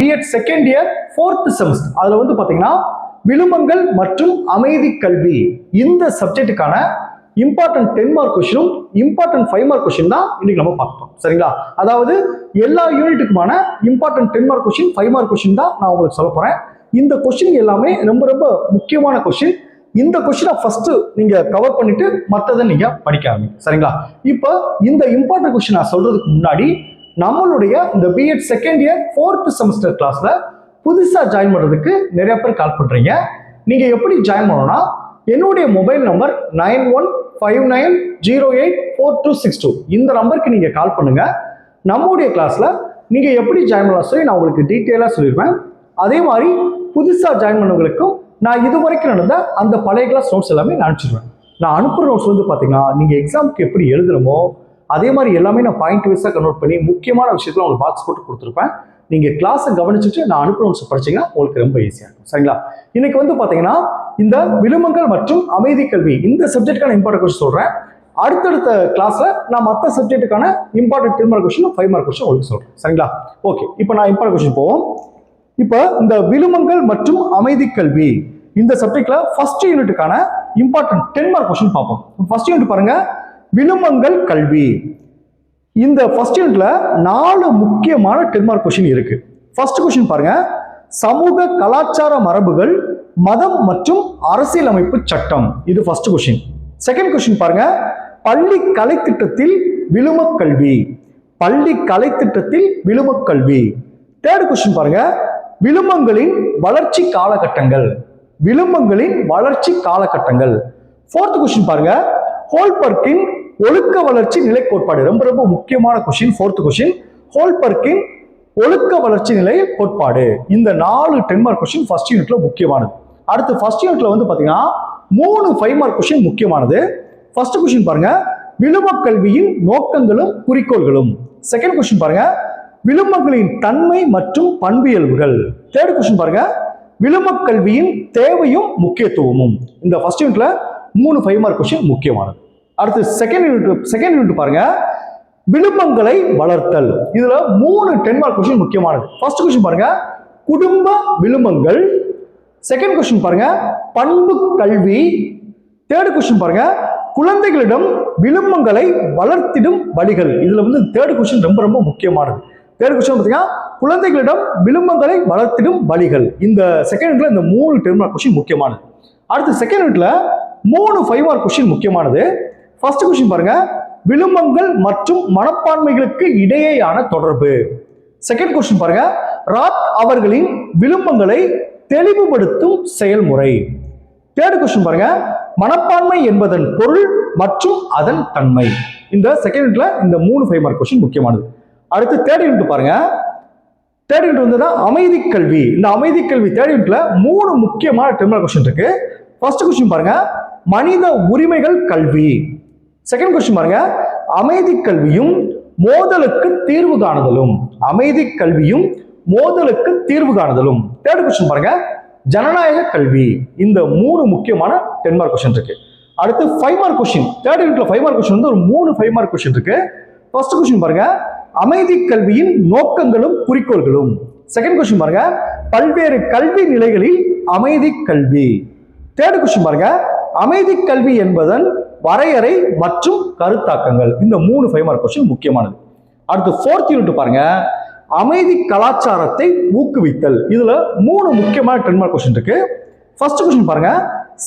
BEd second year 4th semester. அதுல வந்து பாத்தீங்கன்னா விழுமங்கள் மற்றும் அமைதி கல்வி இந்த சப்ஜெக்டுக்கான இம்பார்ட்டன்ட் 10 மார்க் கொஸ்டினும் இம்பார்ட்டன்ட் 5 மார்க் கொஸ்டின் தான் இன்னைக்கு நம்ம பார்ப்போம். சரிங்களா? அதாவது எல்லா யூனிட்டுக்குமான important 10 mark question 5 mark question தான் நான் உங்களுக்கு சொல்ல போறேன். இந்த கொஸ்டின் எல்லாமே ரொம்ப ரொம்ப முக்கியமான கொஸ்டின். இந்த கொஸ்டினை ஃபர்ஸ்ட் நீங்க கவர் பண்ணிட்டு மற்றதை நீங்க படிக்க ஆரம்பிங்க. சரிங்களா? இப்போ இந்த இம்பார்ட்டன்ட் கொஸ்டின் நான் சொல்றதுக்கு முன்னாடி நம்மளுடைய இந்த BEd second year 4th semester கிளாஸ்ல புதுசா ஜாயின் பண்றதுக்கு நிறைய பேர் கால் பண்றீங்க. நீங்க எப்படி ஜாயின் பண்ணணும்னா என்னுடைய மொபைல் நம்பர் 9159084262 இந்த நம்பருக்கு நீங்க கால் பண்ணுங்க. நம்முடைய கிளாஸ்ல நீங்க எப்படி ஜாயின் பண்ணலாம் சொல்லி நான் உங்களுக்கு டீட்டெயிலா சொல்லிடுவேன். அதே மாதிரி புதுசா ஜாயின் பண்ணவங்களுக்கும் நான் இது வரைக்கும் நடந்த அந்த பழைய கிளாஸ் நோட்ஸ் எல்லாமே நான் அனுப்பிச்சிடுவேன். நான் அனுப்புற நோட்ஸ் வந்து பாத்தீங்கன்னா நீங்க எக்ஸாமுக்கு எப்படி எழுதுறமோ அதே மாதிரி எல்லாமே நான் பாயிண்ட் வைஸா கன்வெர்ட் பண்ணி முக்கியமான விஷயத்துல உங்களுக்கு பாக்ஸ் போட்டு கொடுத்துருப்பேன். நீங்க கிளாஸை கவனிச்சுட்டு நான் அனுப்புற நோட்ஸ் படிச்சீங்கன்னா உங்களுக்கு ரொம்ப ஈஸியா இருக்கும். சரிங்களா? இன்னைக்கு வந்து பாத்தீங்கன்னா இந்த விழுமங்கள் மற்றும் அமைதி கல்வி இந்த சப்ஜெக்டுக்கான இம்பார்ட்டன்ட் கொஸ்டின் சொல்றேன். அடுத்தடுத்த கிளாஸ்ல நான் மற்ற சப்ஜெக்டுக்கான important 10 mark question 5 mark question உங்களுக்கு சொல்றேன். சரிங்களா? ஓகே, இப்போ நான் இம்பார்ட்டன்ட் கொஸ்டின் போவோம். இப்போ இந்த விழுமங்கள் மற்றும் அமைதி கல்வி இந்த சப்ஜெக்ட்ல ஃபர்ஸ்ட் யூனிட்டுக்கான இம்பார்ட்டன்ட் 10 மார்க் கொஸ்டின் பார்ப்போம். ஃபர்ஸ்ட் யூனிட் பாருங்க, விழுமங்கள் கல்வி. இந்த ஃபர்ஸ்ட் யூனிட்ல 4 முக்கியமான 10 மார்க் கொஸ்டின் இருக்கு. ஃபர்ஸ்ட் கொஸ்டின் பாருங்க, சமூக கலாச்சார மரபுகள் மதம் மற்றும் அரசியலமைப்பு சட்டம். இது ஃபர்ஸ்ட் கொஸ்டின். செகண்ட் கொஸ்டின் பாருங்க, பள்ளி கலைத்திட்டத்தில் விழும கல்வி. பள்ளி கலைத்திட்டத்தில் விழும கல்வி. தேர்ட் கொஸ்டின் பாருங்க, விழுமங்களின் வளர்ச்சி காலகட்டங்கள். விழுமங்களின் வளர்ச்சி காலகட்டங்கள். ஃபோர்த் கொஸ்டின் பாருங்க, ஹோல்பர்க்கின் ஒழுக்க வளர்ச்சி நிலை கோட்பாடு. ரொம்ப ரொம்ப முக்கியமான கொஸ்டின். ஃபோர்த் கொஸ்டின், ஹோல்பர்க்கின் ஒழுக்க வளர்ச்சி நிலை கோட்பாடு. இந்த 4 10 மார்க் கொஸ்டின் ஃபர்ஸ்ட் யூனிட்ல முக்கியமானது. அடுத்து ஃபர்ஸ்ட் யூனிட்ல வந்து பாத்தீங்கன்னா 3 5 மார்க் கொஸ்டின் முக்கியமானது. ஃபர்ஸ்ட் கொஸ்டின் பாருங்க, விழும கல்வியின் நோக்கங்களும் குறிக்கோள்களும். செகண்ட் கொஸ்டின் பாருங்க, விழுமங்களின் தன்மை மற்றும் பண்பியல்புகள். தேர்ட் கொஸ்டின் பாருங்க, விழும கல்வியின் தேவையும் முக்கியத்துவமும். இந்த ஃபர்ஸ்ட் யூனிட்ல 3 5 மார்க் கொஸ்டின் முக்கியமானது. அடுத்து செகண்ட் யூனிட் பாருங்க, விழுமங்களை வளர்த்தல். இதுல 3 10 மார்க் கொஸ்டின் முக்கியமானது. ஃபர்ஸ்ட் கொஸ்டின் பாருங்க, குடும்ப விழுமங்கள். செகண்ட் கொஸ்டின் பாருங்க, பண்பு கல்வி. தேர்ட் கொஸ்டின் பாருங்க, குழந்தைகளிடம் விழுமங்களை வளர்த்திடும் வழிகள். இதுல வந்து தேர்ட் கொஸ்டின் ரொம்ப ரொம்ப முக்கியமானது. தேர்ட் கொஸ்டின் பாத்தீங்கன்னா குழந்தைகளிடம் விழுமங்களை வளர்த்திடும் வழிகள். இந்த செகண்ட் யூனிட்ல இந்த 3 10 மார்க் கொஸ்டின் முக்கியமானது. அடுத்து செகண்ட் யூனிட்ல 3 5 மார்க் கொஸ்டின் முக்கியமானது. ஃபர்ஸ்ட் கொஸ்டின் பாருங்க, விழுமங்கள் மற்றும் மனப்பான்மைகளுக்கு இடையேயான தொடர்பு. செகண்ட் கொஸ்டின் பாருங்க, ராத் அவர்களின் விழுமங்களை தெளிவுபடுத்தும் செயல்முறை. தேர்ட் கொஸ்டின் பாருங்க, மனப்பான்மை என்பதன் பொருள் மற்றும் அதன் தன்மை. இந்த செகண்ட் யூனிட்ல இந்த 3 5 மார்க் கொஸ்டின் முக்கியமானது. அடுத்து தேர்ட் யூனிட் பாருங்க, தேர்ட் யூனிட் வந்து அமைதி கல்வி. இந்த அமைதி கல்வி தேர்ட் யூனிட்ல 3 முக்கியமான 10 மார்க் கொஸ்டின் இருக்கு. ஃபர்ஸ்ட் கொஸ்டின் பாருங்க, மனித உரிமைகள் கல்வி. செகண்ட் கொஸ்டின் பாருங்க, அமைதி கல்வியும் மோதலுக்கு தீர்வு காணுதலும். அமைதி கல்வியும் மோதலுக்கு தீர்வு காணுதலும். தேர்ட் கொஸ்டின் பாருங்க, ஜனநாயக கல்வி. இந்த 3 முக்கியமான 10 மார்க் கொஸ்டின் இருக்கு. அடுத்து 5 மார்க் கொஸ்டின். தேர்ட் யூனிட்ல 5 மார்க் கொஸ்டின் வந்து ஒரு 3 5 மார்க் கொஸ்டின் இருக்கு. ஃபர்ஸ்ட் கொஸ்டின் பாருங்க, அமைதி கல்வியின் நோக்கங்களும் குறிக்கோள்களும். செகண்ட் கொஸ்டின் பாருங்க, பல்வேறு கல்வி நிலைகளில் அமைதி கல்வி. தேர்ட் கொஸ்டின் பாருங்க, அமைதி கல்வி என்பதன் வரையறை மற்றும் கருத்தாக்கங்கள். இந்த 3 5 மார்க் கொஸ்டின் முக்கியமானது. அடுத்து ஃபோர்த் யூனிட் பாருங்க, அமைதி கலாச்சாரத்தை ஊக்குவித்தல். இதுல 3 முக்கியமான 10 மார்க் கொஸ்டின் இருக்கு. ஃபர்ஸ்ட் கொஸ்டின் பாருங்க,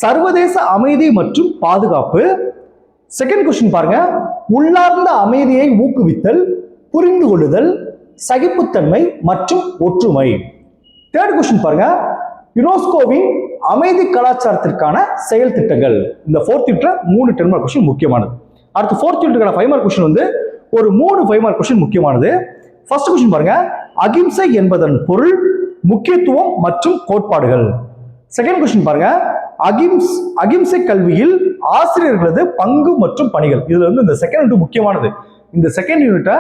சர்வதேச அமைதி மற்றும் பாதுகாப்பு. செகண்ட் கொஸ்டின் பாருங்க, உள்ளார்ந்த அமைதியை ஊக்குவித்தல், புரிந்து கொள்ளுதல், சகிப்புத்தன்மை மற்றும் ஒற்றுமை. தேர்ட் கொஸ்டின் பாருங்க, யுனெஸ்கோவின் அமைதி கலாச்சாரத்திற்கான செயல் திட்டங்கள். இந்த ஃபோர்த் யூனிட்ல 3 10 மார்க் கொஸ்டின் முக்கியமானது. அடுத்து ஃபோர்த் யூனிட்டுக்கான 5 மார்க் கொஸ்டின் வந்து ஒரு 3 5 மார்க் கொஸ்டின் முக்கியமானது. ஃபர்ஸ்ட் கொஸ்டின் பாருங்க, அகிம்சை என்பதன் பொருள், முக்கியத்துவம் மற்றும் கோட்பாடுகள். செகண்ட் கொஸ்டின் பாருங்க, அகிம்சை கல்வியில் ஆசிரியர்களது பங்கு மற்றும் பணிகள். இதுல வந்து இந்த செகண்ட் யூனிட் முக்கியமானது. இந்த செகண்ட் யூனிட்டை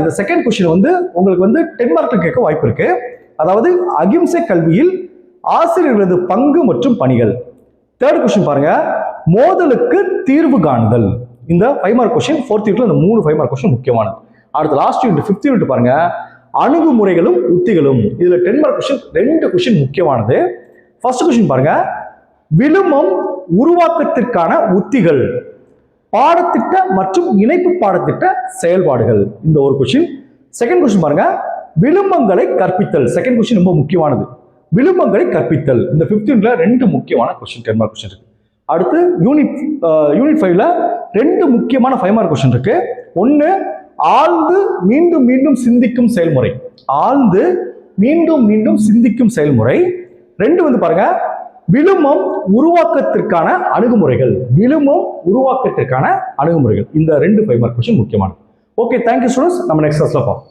இந்த செகண்ட் கொஸ்டின் வந்து உங்களுக்கு வந்து 10 மார்க் கேட்க வாய்ப்பு இருக்கு. அதாவது அகிம்சை கல்வியில் ஆசிரியர்களது பங்கு மற்றும் பணிகள். தேர்ட் கொஸ்டின் பாருங்க, மோதலுக்கு தீர்வு காணுதல். இந்த 5 மார்க் கொஸ்டின் ஃபோர்த் யூனிட்ல இந்த 3 5 மார்க் கொஸ்டின் முக்கியமானது. அடுத்த லாஸ்ட் யூனிட் 5th யூனிட் பாருங்க, அணுகுமுறைகளும் உத்திகளும். இதுல 10 மார்க் கொஸ்டின் 2 கொஸ்டின் முக்கியமானது. ஃபர்ஸ்ட் கொஸ்டின் பாருங்க, விழுமம் உருவாக்கத்திற்கான உத்திகள், பாடத்திட்ட மற்றும் இணைப்பு பாடத்திட்ட செயல்பாடுகள். இந்த ஒரு கொஸ்டின். செகண்ட் கொஸ்டின் பாருங்க, விழுமங்களை கற்பித்தல். செகண்ட் கொஸ்டின் ரொம்ப முக்கியமானது. விழுமங்களை கற்பித்தல். இந்த 15ல 2 முக்கியமான கொஸ்டின் 10 மார்க் கொஸ்டின் இருக்கு. அடுத்து யூனிட் 5ல 2 முக்கியமான 5 மார்க் கொஸ்டின் இருக்கு. ஒன்னு ஆழ்ந்து மீண்டும் மீண்டும் சிந்திக்கும் செயல்முறை. ஆழ்ந்து மீண்டும் மீண்டும் சிந்திக்கும் செயல்முறை. 2 வந்து பாருங்க, விழுமம் உருவாக்கத்திற்கான அணுகுமுறைகள். விழுமம் உருவாக்கத்திற்கான அணுகுமுறைகள். இந்த 2 5 மார்க் கொஸ்டின் முக்கியமானது. Okay, thank you students. நம்ம நெக்ஸ்ட் கிளாஸ்ல பார்ப்போம்.